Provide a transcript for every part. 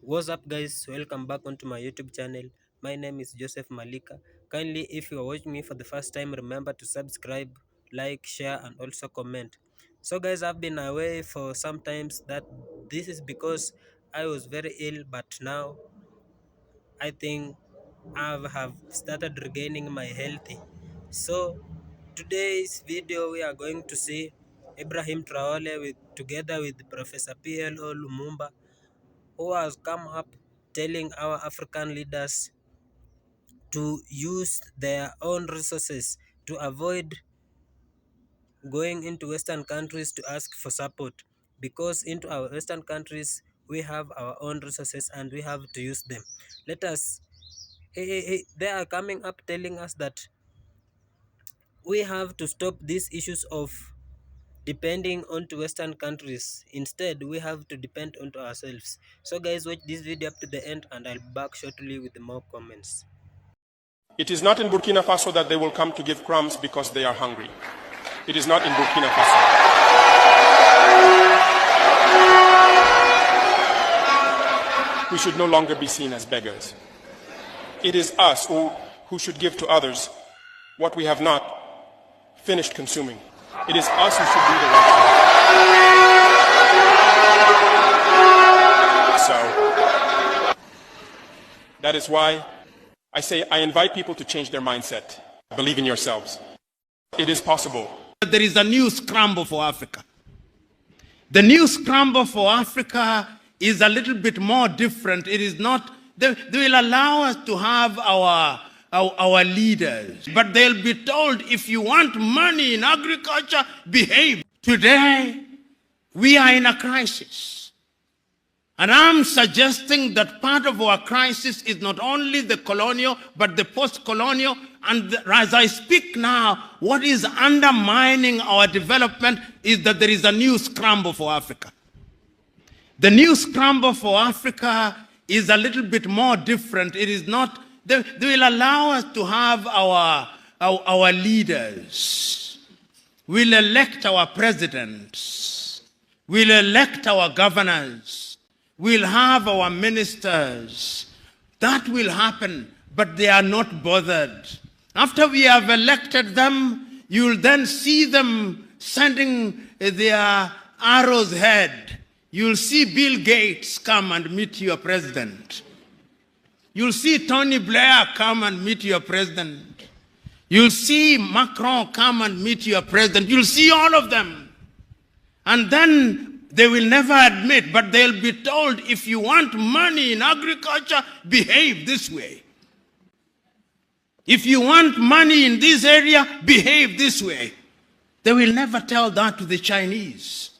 What's up guys, welcome back onto my YouTube channel. My name is Joseph Malika. Kindly, if you are watching me for the first time, remember to subscribe, like, share and also comment. So guys, I've been away for some times. That this is because I was very ill, but now I think I have started regaining my health. So today's video we are going to see Ibrahim Traore together with Professor PLO Lumumba, who has come up telling our African leaders to use their own resources to avoid going into Western countries to ask for support, because into our Western countries we have our own resources and we have to use them. Let us they are coming up telling us that we have to stop these issues of depending on to Western countries. Instead, we have to depend on to ourselves. So guys, watch this video up to the end and I'll be back shortly with more comments. It is not in Burkina Faso that they will come to give crumbs because they are hungry. It is not in Burkina Faso. We should no longer be seen as beggars. It is us who should give to others what we have not finished consuming. It is us who should do the right thing. So, that is why I say I invite people to change their mindset. Believe in yourselves. It is possible. There is a new scramble for Africa. The new scramble for Africa is a little bit more different. It is not, they will allow us to have our leaders, but they'll be told, if you want money in agriculture, behave. Today, we are in a crisis. And I'm suggesting that part of our crisis is not only the colonial, but the post-colonial. And as I speak now, what is undermining our development is that there is a new scramble for Africa. The new scramble for Africa is a little bit more different. It is not, they will allow us to have our leaders. We'll elect our presidents. We'll elect our governors. We'll have our ministers. That will happen, but they are not bothered. After we have elected them, you'll then see them sending their arrows ahead. You'll see Bill Gates come and meet your president. You'll see Tony Blair come and meet your president. You'll see Macron come and meet your president. You'll see all of them. And then they will never admit, but they'll be told, if you want money in agriculture, behave this way. If you want money in this area, behave this way. They will never tell that to the Chinese.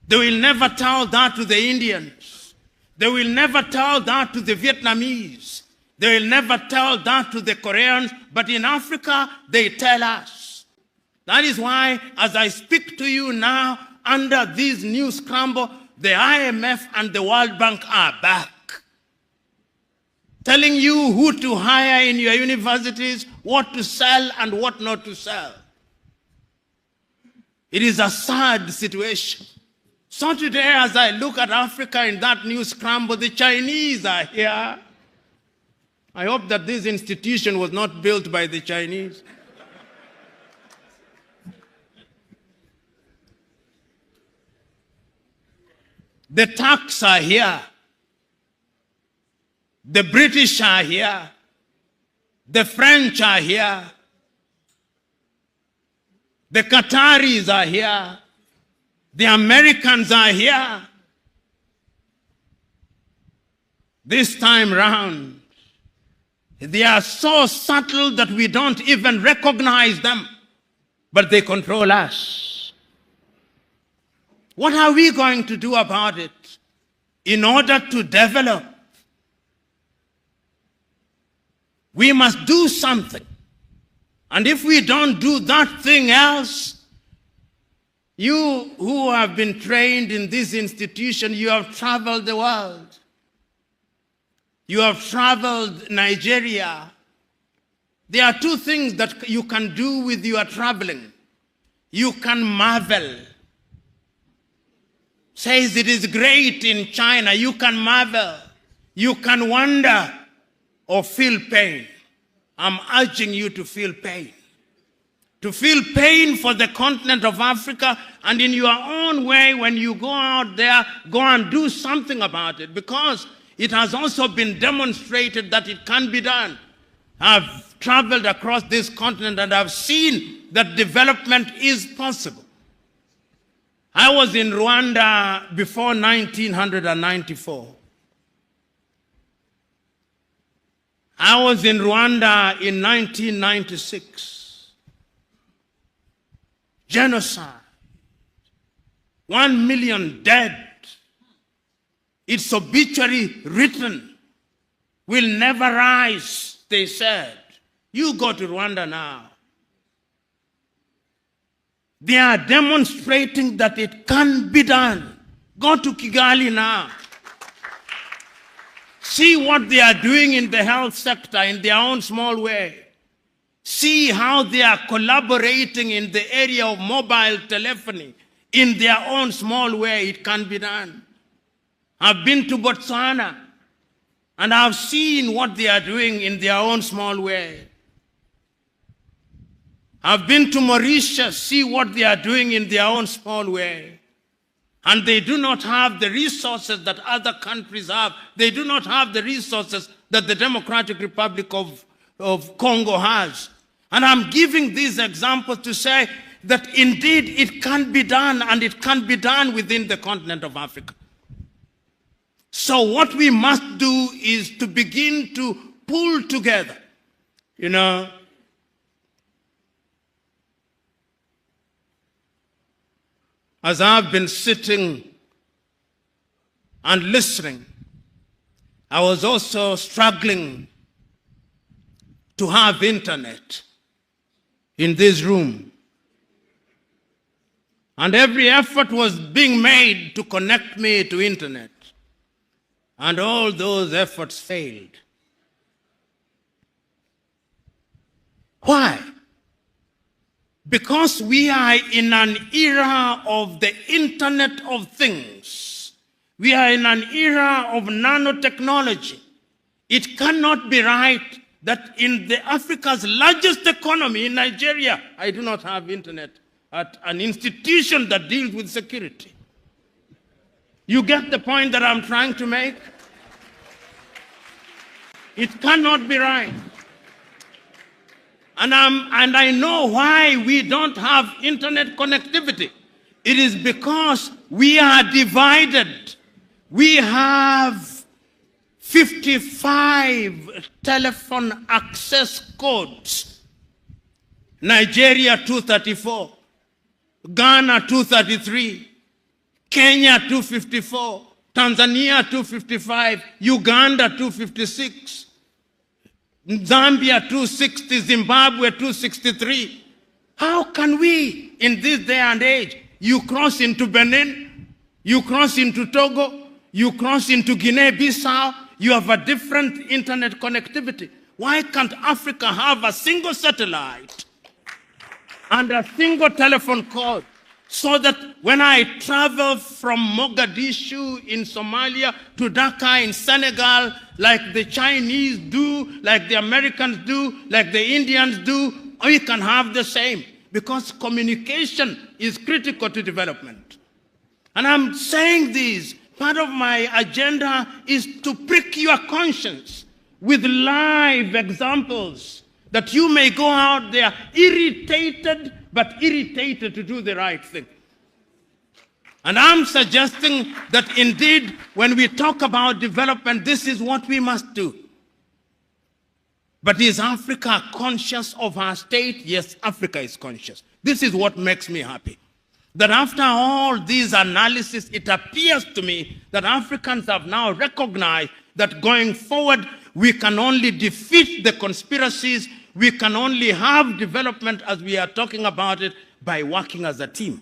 They will never tell that to the Indians. They will never tell that to the Vietnamese. They will never tell that to the Koreans. But in Africa, they tell us. That is why, as I speak to you now, under this new scramble, the IMF and the World Bank are back, telling you who to hire in your universities, what to sell and what not to sell. It is a sad situation. So today, as I look at Africa in that new scramble, the Chinese are here. I hope that this institution was not built by the Chinese. The Turks are here. The British are here. The French are here. The Qataris are here. The Americans are here. This time round, they are so subtle that we don't even recognize them, but they control us. What are we going to do about it in order to develop? We must do something. And if we don't do that thing else, you who have been trained in this institution, you have traveled the world. You have traveled Nigeria. There are two things that you can do with your traveling. You can marvel. Says it is great in China, you can marvel. You can wonder or feel pain. I'm urging you to feel pain. To feel pain for the continent of Africa, and in your own way, when you go out there, go and do something about it, because it has also been demonstrated that it can be done. I've traveled across this continent and I've seen that development is possible. I was in Rwanda before 1994. I was in Rwanda in 1996. Genocide. 1 million dead. Its obituary written. Will never rise, they said. You go to Rwanda now. They are demonstrating that it can be done. Go to Kigali now. See what they are doing in the health sector in their own small way. See how they are collaborating in the area of mobile telephony in their own small way. It can be done. I've been to Botswana and I've seen what they are doing in their own small way. I've been to Mauritius, see what they are doing in their own small way. And they do not have the resources that other countries have. They do not have the resources that the Democratic Republic of Congo has. And I'm giving these examples to say that indeed it can be done, and it can be done within the continent of Africa. So what we must do is to begin to pull together, you know. As I've been sitting and listening, I was also struggling to have internet in this room. And every effort was being made to connect me to internet. And all those efforts failed. Why? Because we are in an era of the Internet of Things. We are in an era of nanotechnology. It cannot be right that in Africa's largest economy, in Nigeria, I do not have internet at an institution that deals with security. You get the point that I'm trying to make? It cannot be right. And I know why we don't have internet connectivity. It is because we are divided. We have 55 telephone access codes. Nigeria 234, Ghana 233, Kenya 254, Tanzania 255, Uganda 256, Zambia 260, Zimbabwe 263. How can we, in this day and age, you cross into Benin, you cross into Togo, you cross into Guinea-Bissau, you have a different internet connectivity. Why can't Africa have a single satellite and a single telephone code, so that when I travel from Mogadishu in Somalia to Dhaka in Senegal, like the Chinese do, like the Americans do, like the Indians do, we can have the same, because communication is critical to development. And I'm saying this, part of my agenda is to prick your conscience with live examples, that you may go out there irritated, but irritated to do the right thing. And I'm suggesting that indeed, when we talk about development, this is what we must do. But is Africa conscious of her state? Yes, Africa is conscious. This is what makes me happy. That after all these analysis, it appears to me that Africans have now recognized that going forward, we can only defeat the conspiracies, we can only have development as we are talking about it by working as a team.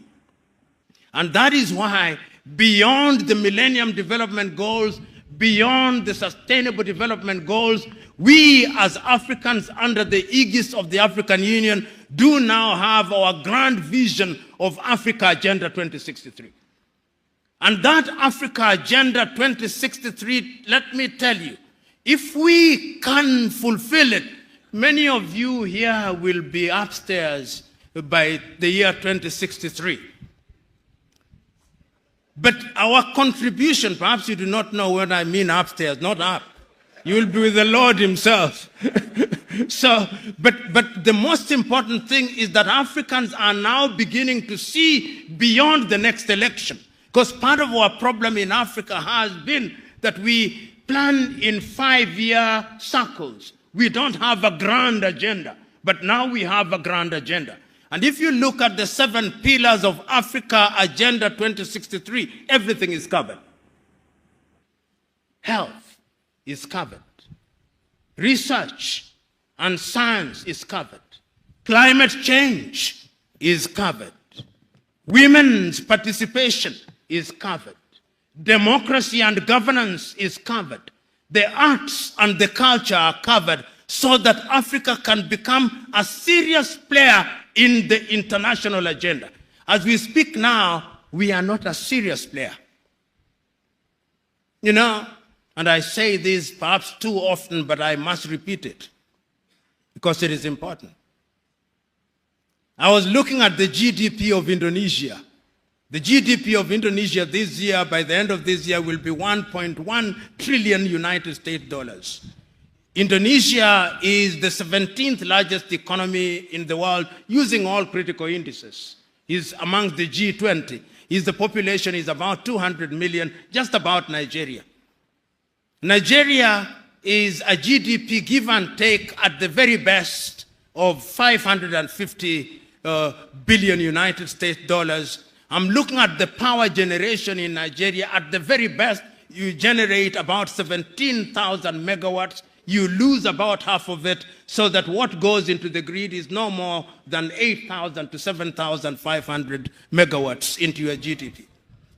And that is why, beyond the Millennium Development Goals, beyond the Sustainable Development Goals, we as Africans under the aegis of the African Union do now have our grand vision of Africa Agenda 2063. And that Africa Agenda 2063, let me tell you, if we can fulfill it, many of you here will be upstairs by the year 2063. But our contribution, perhaps you do not know what I mean upstairs, not up. You will be with the Lord himself. But the most important thing is that Africans are now beginning to see beyond the next election. Because part of our problem in Africa has been that we plan in 5-year circles. We don't have a grand agenda, but now we have a grand agenda. And if you look at the 7 pillars of Africa Agenda 2063, everything is covered. Health is covered. Research and science is covered. Climate change is covered. Women's participation is covered. Democracy and governance is covered. The arts and the culture are covered so that Africa can become a serious player in the international agenda. As we speak now, we are not a serious player. You know, and I say this perhaps too often, but I must repeat it because it is important. I was looking at the GDP of Indonesia. The GDP of Indonesia this year, by the end of this year, will be 1.1 trillion United States dollars. Indonesia is the 17th largest economy in the world using all critical indices. It's amongst the G20. The population is about 200 million, just about Nigeria. Nigeria is a GDP give and take at the very best of 550 billion United States dollars. I'm looking at the power generation in Nigeria. At the very best, you generate about 17,000 megawatts. You lose about half of it, so that what goes into the grid is no more than 8,000 to 7,500 megawatts into your GDP.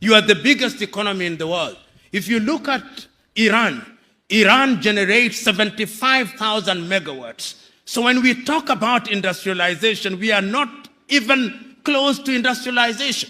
You are the biggest economy in the world. If you look at Iran, Iran generates 75,000 megawatts. So when we talk about industrialization, we are not even close to industrialization.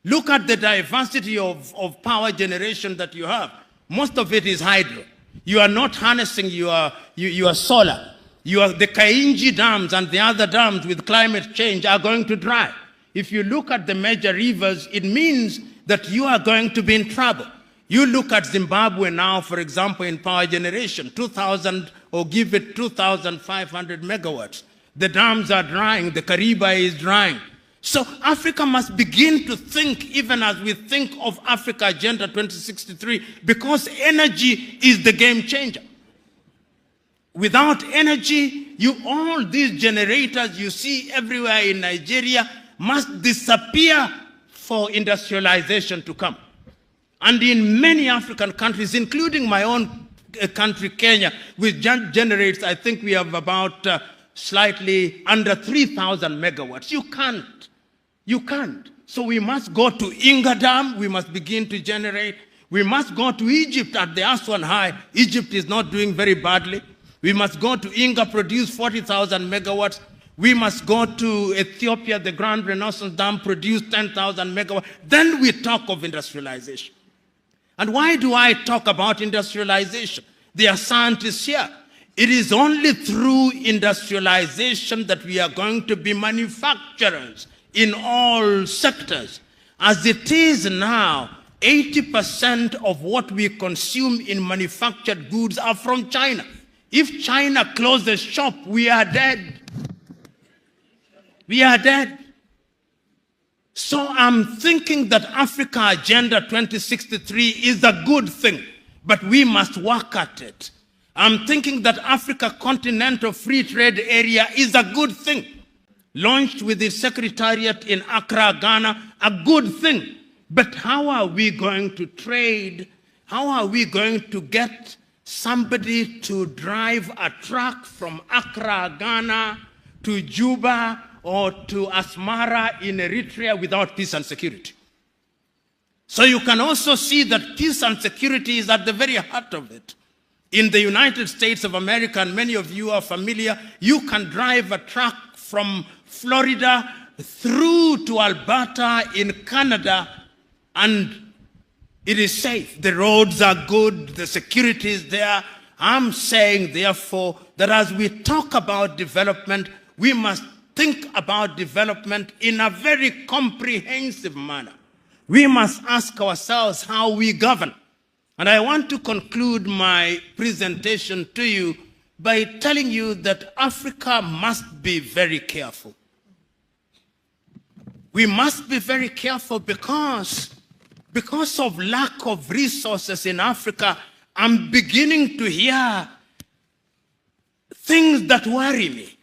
Look at the diversity of power generation that you have. Most of it is hydro. You are not harnessing your solar. The Kainji dams and the other dams with climate change are going to dry. If you look at the major rivers, it means that you are going to be in trouble. You look at Zimbabwe now, for example, in power generation, 2,000 or give it 2,500 megawatts. The dams are drying, the Kariba is drying. So Africa must begin to think, even as we think of Africa Agenda 2063, because energy is the game changer. Without energy, all these generators you see everywhere in Nigeria must disappear for industrialization to come. And in many African countries, including my own country, Kenya, which generates, I think we have about slightly under 3,000 megawatts. You can't. You can't. So we must go to Inga Dam. We must begin to generate. We must go to Egypt at the Aswan High. Egypt is not doing very badly. We must go to Inga, produce 40,000 megawatts. We must go to Ethiopia, the Grand Renaissance Dam, produce 10,000 megawatts. Then we talk of industrialization. And why do I talk about industrialization? There are scientists here. It is only through industrialization that we are going to be manufacturers in all sectors. As it is now, 80% of what we consume in manufactured goods are from China. If China closes shop, we are dead. We are dead. So I'm thinking that Africa Agenda 2063 is a good thing, but we must work at it. I'm thinking that Africa Continental Free Trade Area is a good thing. Launched with the Secretariat in Accra, Ghana, a good thing. But how are we going to trade? How are we going to get somebody to drive a truck from Accra, Ghana to Juba or to Asmara in Eritrea without peace and security? So you can also see that peace and security is at the very heart of it. In the United States of America, and many of you are familiar, you can drive a truck from Florida through to Alberta in Canada, and It is safe. The roads are good. The security is there. I'm saying, therefore, that as we talk about development, we must think about development in a very comprehensive manner. We must ask ourselves how we govern. And I want to conclude my presentation to you by telling you that Africa must be very careful. We must be very careful because of lack of resources in Africa, I'm beginning to hear things that worry me.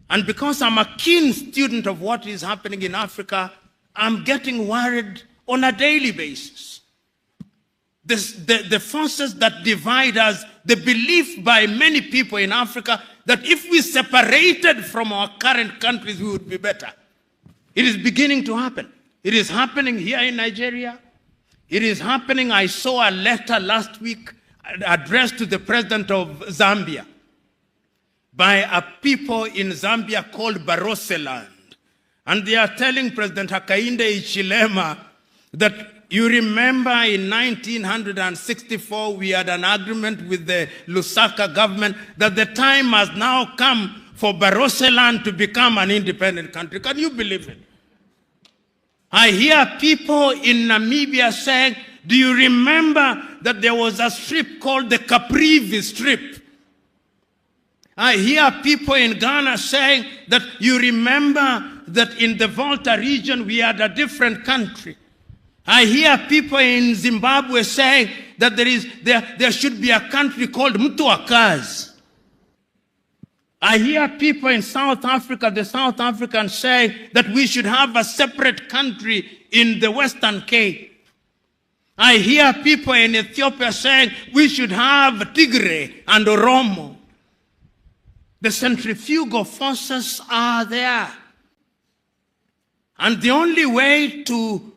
And because I'm a keen student of what is happening in Africa, I'm getting worried on a daily basis. The forces that divide us, the belief by many people in Africa that if we separated from our current countries, we would be better. It is beginning to happen. It is happening here in Nigeria. It is happening. I saw a letter last week addressed to the president of Zambia by a people in Zambia called Baroseland. And they are telling President Hakainde Hichilema that you remember in 1964 we had an agreement with the Lusaka government that the time has now come for Baroseland to become an independent country. Can you believe it? I hear people in Namibia saying, do you remember that there was a strip called the Caprivi Strip? I hear people in Ghana saying that you remember that in the Volta region we had a different country. I hear people in Zimbabwe saying that there should be a country called Mtuakazi. I hear people in South Africa, the South Africans, saying that we should have a separate country in the Western Cape. I hear people in Ethiopia saying we should have Tigray and Oromo. The centrifugal forces are there. And the only way to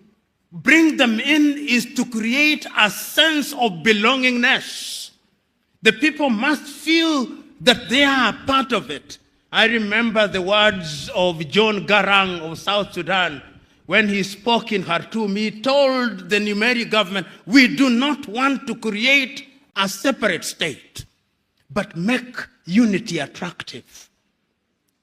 bring them in is to create a sense of belongingness. The people must feel that they are part of it. I remember the words of John Garang of South Sudan when he spoke in Khartoum. He told the Numeri government, we do not want to create a separate state, but make unity attractive.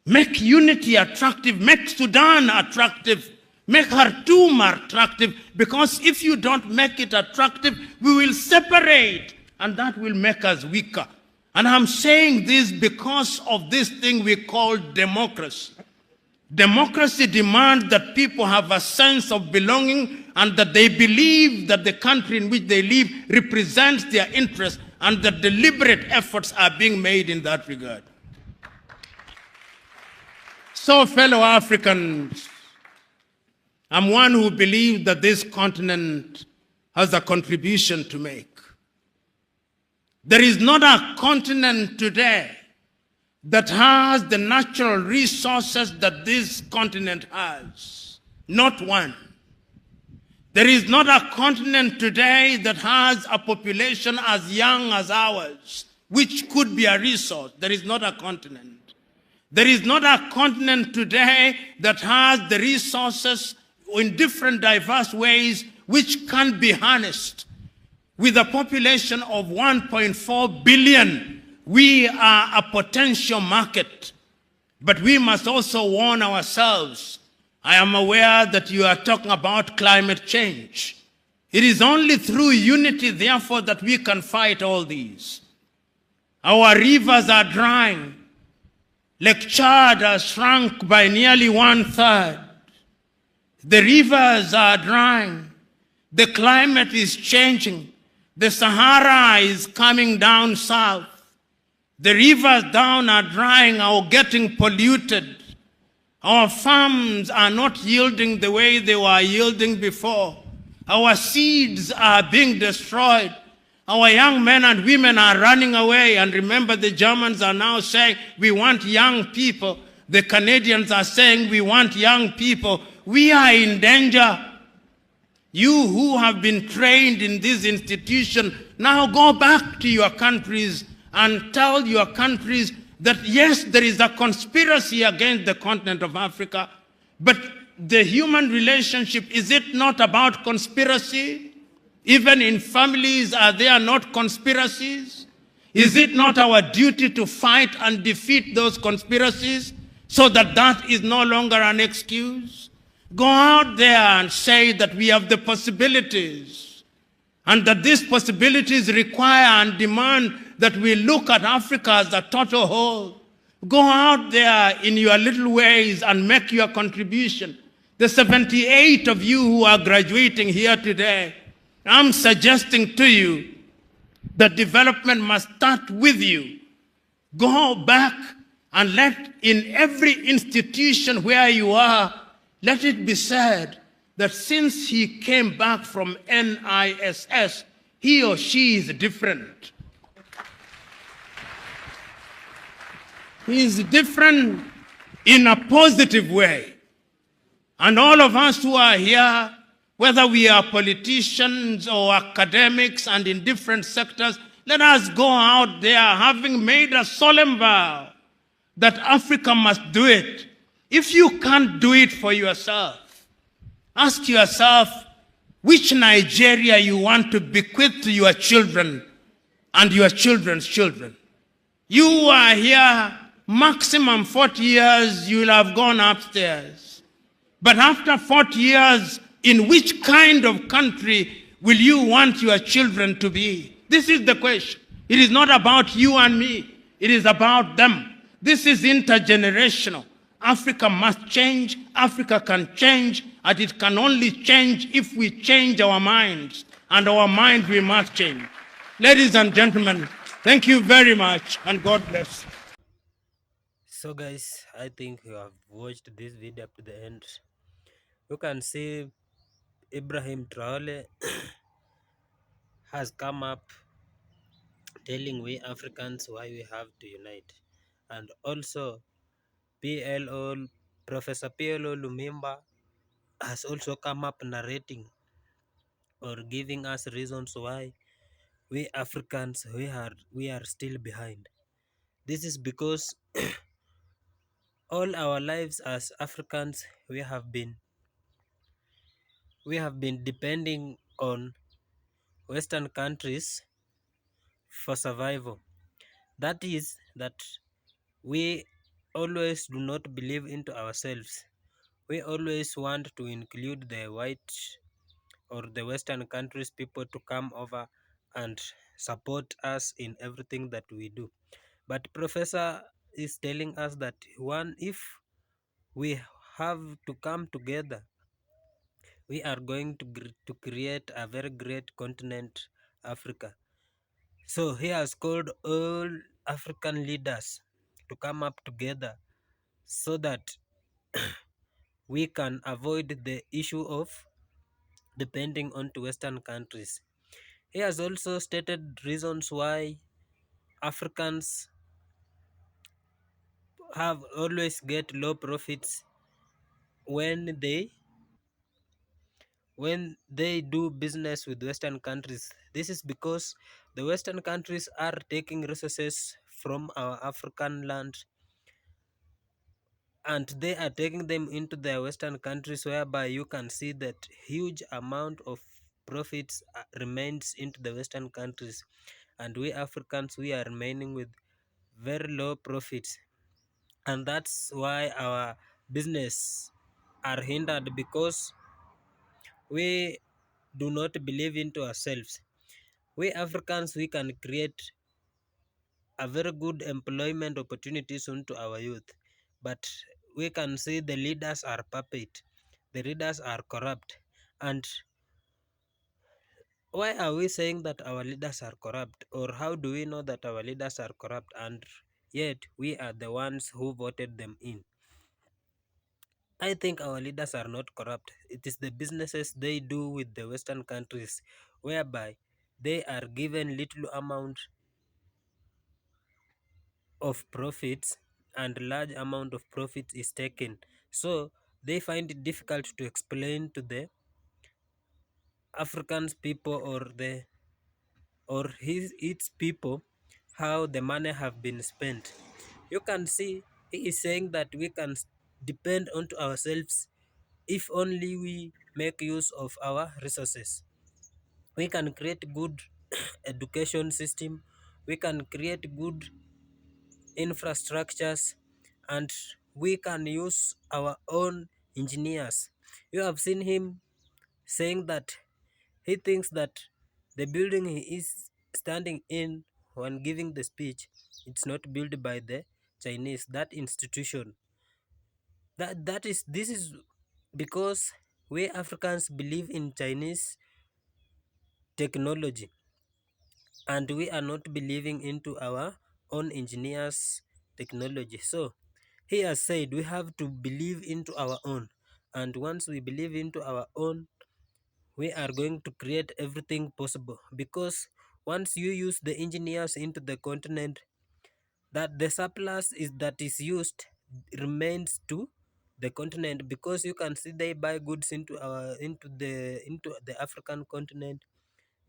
Make unity attractive, make Sudan attractive, make Khartoum attractive, because if you don't make it attractive, we will separate, and that will make us weaker. And I'm saying this because of this thing we call democracy. Democracy demands that people have a sense of belonging and that they believe that the country in which they live represents their interests and that deliberate efforts are being made in that regard. So, fellow Africans, I'm one who believes that this continent has a contribution to make. There is not a continent today that has the natural resources that this continent has. Not one. There is not a continent today that has a population as young as ours, which could be a resource. There is not a continent. There is not a continent today that has the resources in different diverse ways which can be harnessed. With a population of 1.4 billion, we are a potential market. But we must also warn ourselves. I am aware that you are talking about climate change. It is only through unity, therefore, that we can fight all these. Our rivers are drying. Lake Chad has shrunk by nearly 1/3. The rivers are drying. The climate is changing. The Sahara is coming down south. The rivers down are drying or getting polluted. Our farms are not yielding the way they were yielding before. Our seeds are being destroyed. Our young men and women are running away. And remember, the Germans are now saying, we want young people. The Canadians are saying, we want young people. We are in danger. You who have been trained in this institution, now go back to your countries and tell your countries that yes, there is a conspiracy against the continent of Africa, but the human relationship, is it not about conspiracy? Even in families, are there not conspiracies? Is it not our duty to fight and defeat those conspiracies so that that is no longer an excuse? Go out there and say that we have the possibilities and that these possibilities require and demand that we look at Africa as a total whole. Go out there in your little ways and make your contribution. The 78 of you who are graduating here today, I'm suggesting to you that development must start with you. Go back and let in every institution where you are, let it be said that since he came back from NISS, he or she is different. He is different in a positive way. And all of us who are here, whether we are politicians or academics and in different sectors, let us go out there having made a solemn vow that Africa must do it. If you can't do it for yourself, ask yourself which Nigeria you want to bequeath to your children and your children's children. You are here, maximum 40 years, you will have gone upstairs. But after 40 years, in which kind of country will you want your children to be? This is the question. It is not about you and me. It is about them. This is intergenerational. Africa must change. Africa can change. And it can only change if we change our minds. And our minds we must change. Ladies and gentlemen, thank you very much. And God bless. So guys, I think you have watched this video up to the end. You can see Ibrahim Traore has come up telling we Africans why we have to unite. And also PLO, Professor PLO Lumumba has also come up narrating or giving us reasons why we Africans we are still behind. This is because all our lives as Africans we have been depending on Western countries for survival. That is that we always do not believe into ourselves. We always want to include the white or the Western countries people to come over and support us in everything that we do. But Professor is telling us that if we have to come together, we are going to create a very great continent, Africa. So he has called all African leaders to come up together so that we can avoid the issue of depending on to Western countries. He has also stated reasons why Africans have always get low profits when they do business with Western countries. This is because the Western countries are taking resources from our African land and they are taking them into their Western countries, whereby you can see that huge amount of profits remains into the Western countries, and we Africans we are remaining with very low profits, and that's why our business are hindered because we do not believe into ourselves. We Africans we can create a very good employment opportunities onto our youth, but we can see the leaders are puppet, the leaders are corrupt. And why are we saying that our leaders are corrupt, or how do we know that our leaders are corrupt and yet we are the ones who voted them in? I think our leaders are not corrupt. It is the businesses they do with the Western countries, whereby they are given little amount of profits and large amount of profits is taken. So they find it difficult to explain to the Africans people or its people how the money have been spent. You can see he is saying that we can depend onto ourselves if only we make use of our resources. We can create good education system, we can create good infrastructures, and we can use our own engineers. You have seen him saying that he thinks that the building he is standing in when giving the speech, it's not built by the Chinese, that institution. That is this is because we Africans believe in Chinese technology, and we are not believing into our own engineers technology. So he has said we have to believe into our own, and once we believe into our own, we are going to create everything possible. Because once you use the engineers into the continent, that the surplus is that is used remains to the continent, because you can see they buy goods into the African continent.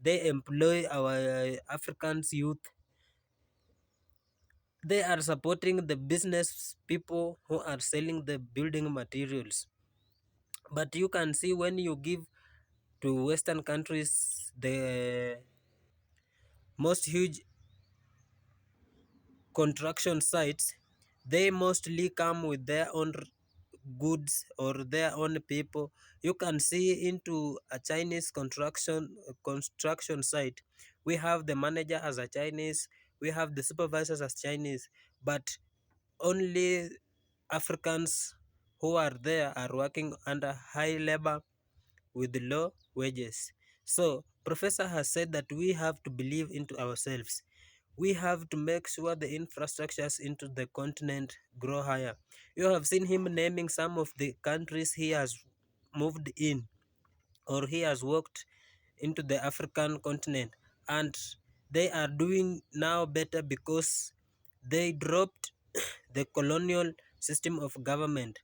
They employ our Africans youth. They are supporting the business people who are selling the building materials. But you can see when you give to Western countries the most huge construction sites, they mostly come with their own goods or their own people. You can see into a Chinese construction site. We have the manager as a Chinese, we have the supervisors as Chinese, but only Africans who are there are working under high labor with low wages. So Professor has said that we have to believe into ourselves. We have to make sure the infrastructures into the continent grow higher. You have seen him naming some of the countries he has moved in, or he has walked into the African continent, and they are doing now better because they dropped the colonial system of government.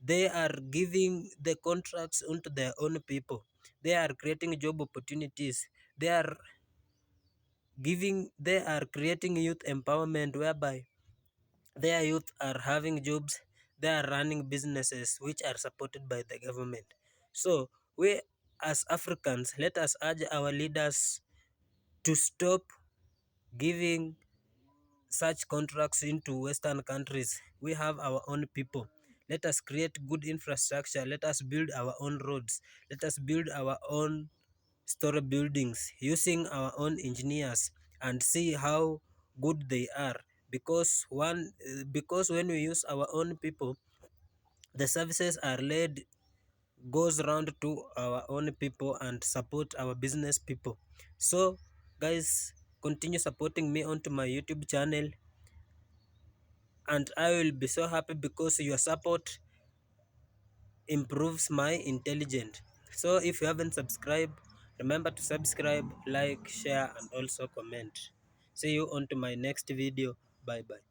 They are giving the contracts onto their own people. They are creating job opportunities. They are creating youth empowerment, whereby their youth are having jobs. They are running businesses which are supported by the government. So we as Africans, let us urge our leaders to stop giving such contracts into Western countries. We have our own people. Let us create good infrastructure. Let us build our own roads. Let us build our own story buildings using our own engineers, and see how good they are. Because when we use our own people, the services are laid goes round to our own people and support our business people. So guys, continue supporting me onto my YouTube channel, and I will be so happy because your support improves my intelligence. So if you haven't subscribed, remember to subscribe, like, share, and also comment. See you on to my next video. Bye bye.